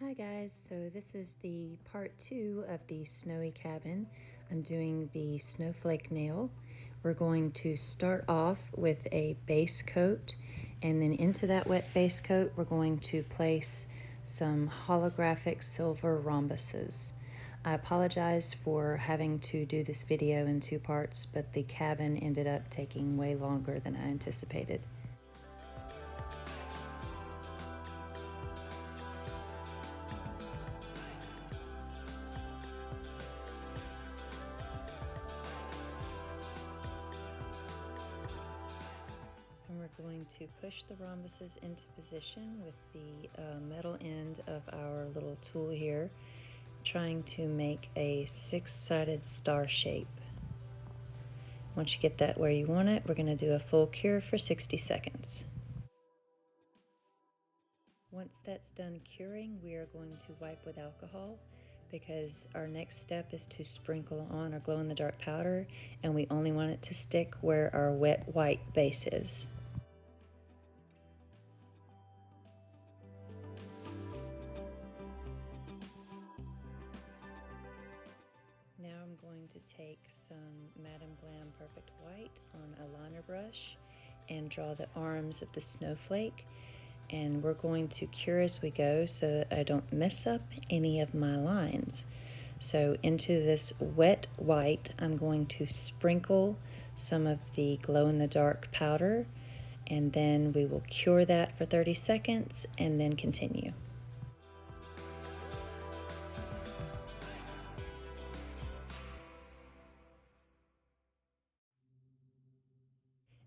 Hi guys, so this is the part 2 of the snowy cabin. I'm doing the snowflake nail. We're going to start off with a base coat, and then into that wet base coat we're going to place some holographic silver rhombuses. I apologize for having to do this video in 2 parts, but the cabin ended up taking way longer than I anticipated. And we're going to push the rhombuses into position with the metal end of our little tool here, trying to make a 6-sided star shape. Once you get that where you want it, we're going to do a full cure for 60 seconds. Once that's done curing, we are going to wipe with alcohol, because our next step is to sprinkle on our glow-in-the-dark powder, and we only want it to stick where our wet white base is. Now I'm going to take some Madame Glam Perfect White on a liner brush and draw the arms of the snowflake, and we're going to cure as we go so that I don't mess up any of my lines. So into this wet white I'm going to sprinkle some of the glow-in-the-dark powder, and then we will cure that for 30 seconds and then continue.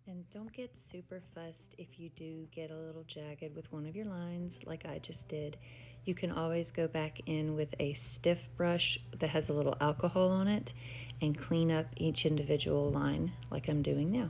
And don't get super fussed if you do get a little jagged with one of your lines like I just did. You can always go back in with a stiff brush that has a little alcohol on it and clean up each individual line like I'm doing now.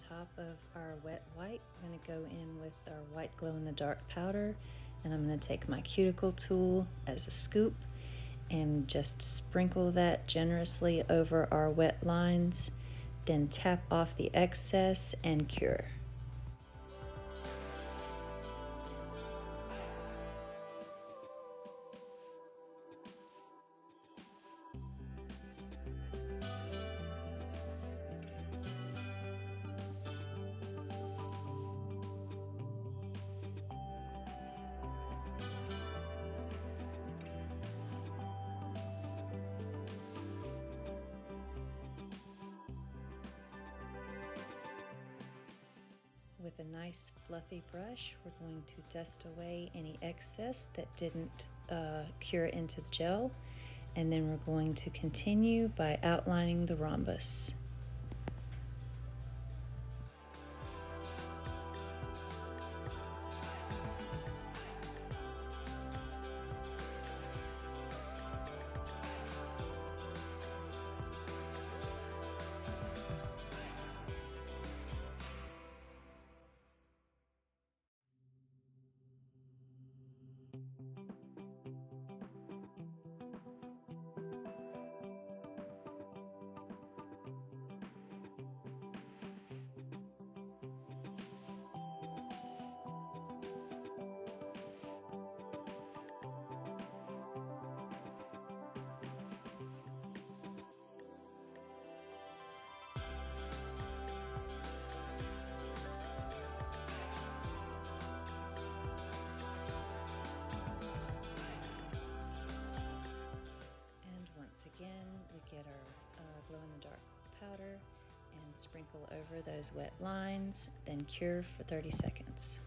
Top of our wet white, I'm going to go in with our white glow-in-the-dark powder, and I'm going to take my cuticle tool as a scoop and just sprinkle that generously over our wet lines, then tap off the excess and cure. With a nice fluffy brush, we're going to dust away any excess that didn't cure into the gel, and then we're going to continue by outlining the rhombus. Again, we get our glow-in-the-dark powder and sprinkle over those wet lines, then cure for 30 seconds.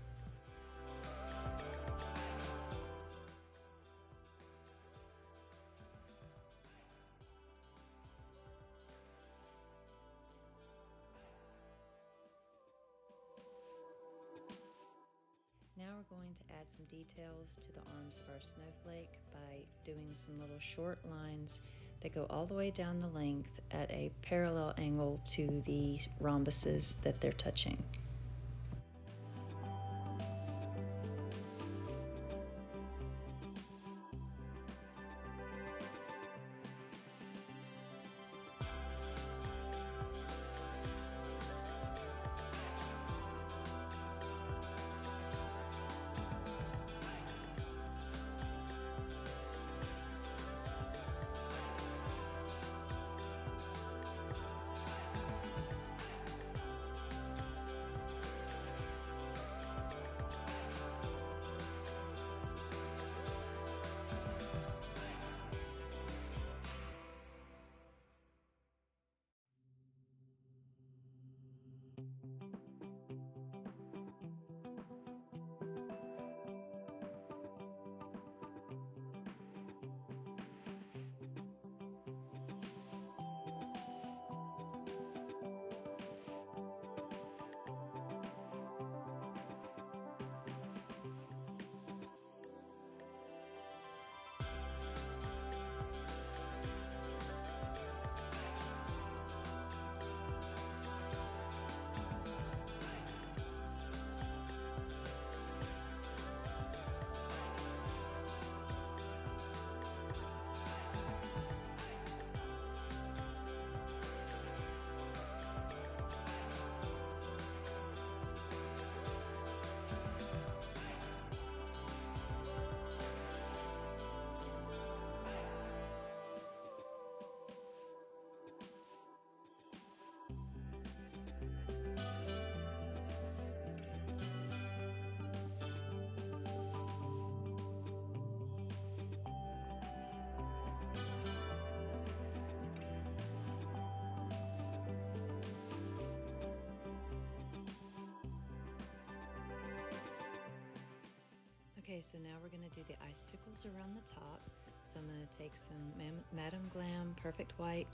Now we're going to add some details to the arms of our snowflake by doing some little short lines that go all the way down the length at a parallel angle to the rhombuses that they're touching. Okay, so now we're going to do the icicles around the top. So I'm going to take some Madam Glam Perfect White,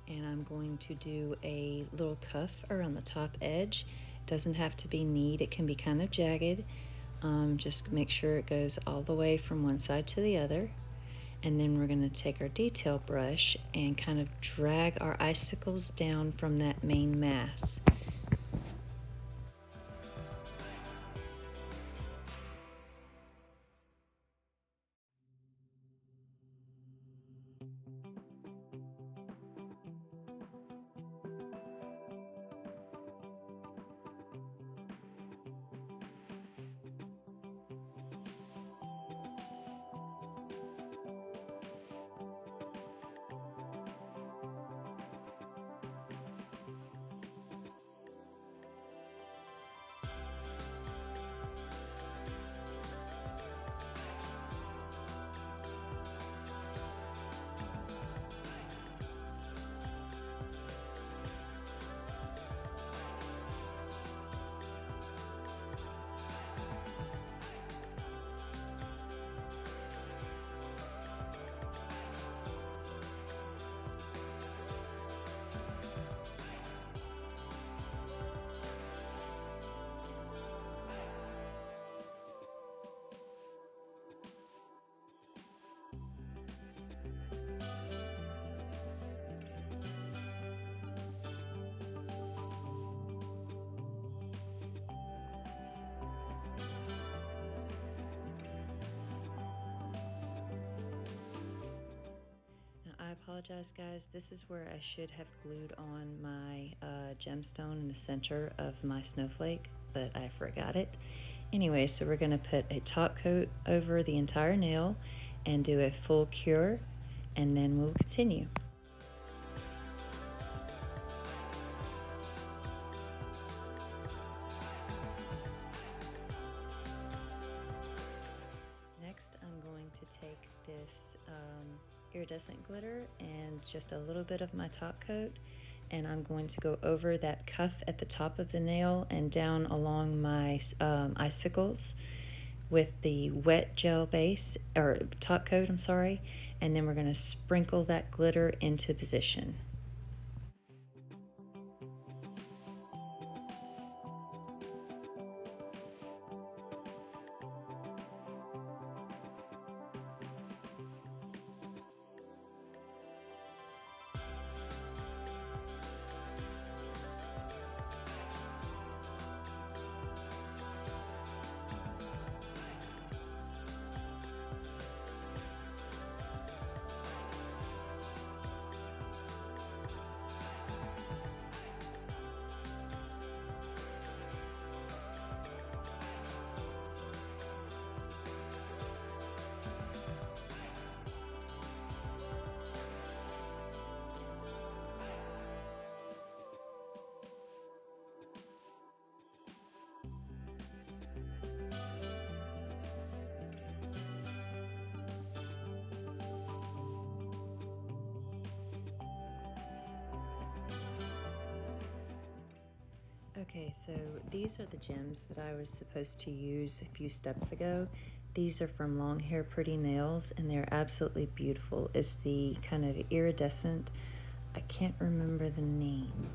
and I'm going to do a little cuff around the top edge. It doesn't have to be neat, it can be kind of jagged. Just make sure it goes all the way from one side to the other. And then we're going to take our detail brush and kind of drag our icicles down from that main mass. I apologize, guys. This is where I should have glued on my gemstone in the center of my snowflake, but I forgot it. Anyway, so we're going to put a top coat over the entire nail and do a full cure, and then we'll continue. Next, I'm going to take this iridescent glitter and just a little bit of my top coat, and I'm going to go over that cuff at the top of the nail and down along my icicles with the wet gel base, or top coat, I'm sorry, and then we're going to sprinkle that glitter into position. Okay, so these are the gems that I was supposed to use a few steps ago. These are from Long Hair Pretty Nails, and they're absolutely beautiful. It's the kind of iridescent, I can't remember the name.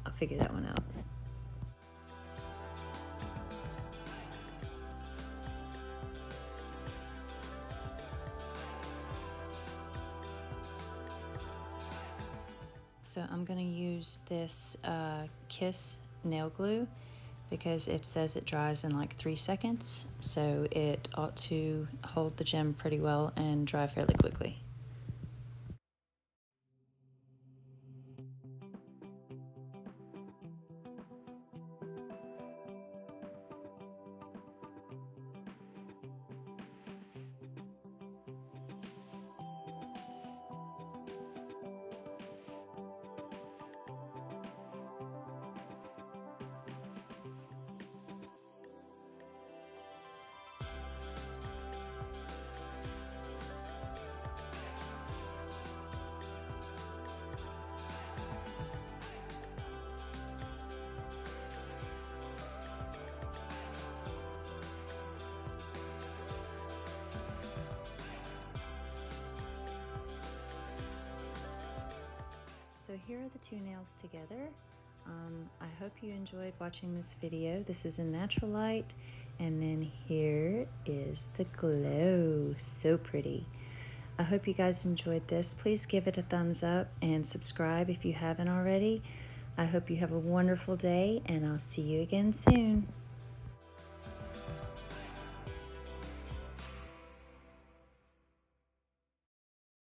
I'll figure that one out. So I'm going to use this Kiss nail glue because it says it dries in like 3 seconds, so it ought to hold the gem pretty well and dry fairly quickly. So here are the two nails together. I hope you enjoyed watching this video. This is in natural light, and then here is the glow. So pretty. I hope you guys enjoyed this. Please give it a thumbs up and subscribe if you haven't already. I hope you have a wonderful day, and I'll see you again soon.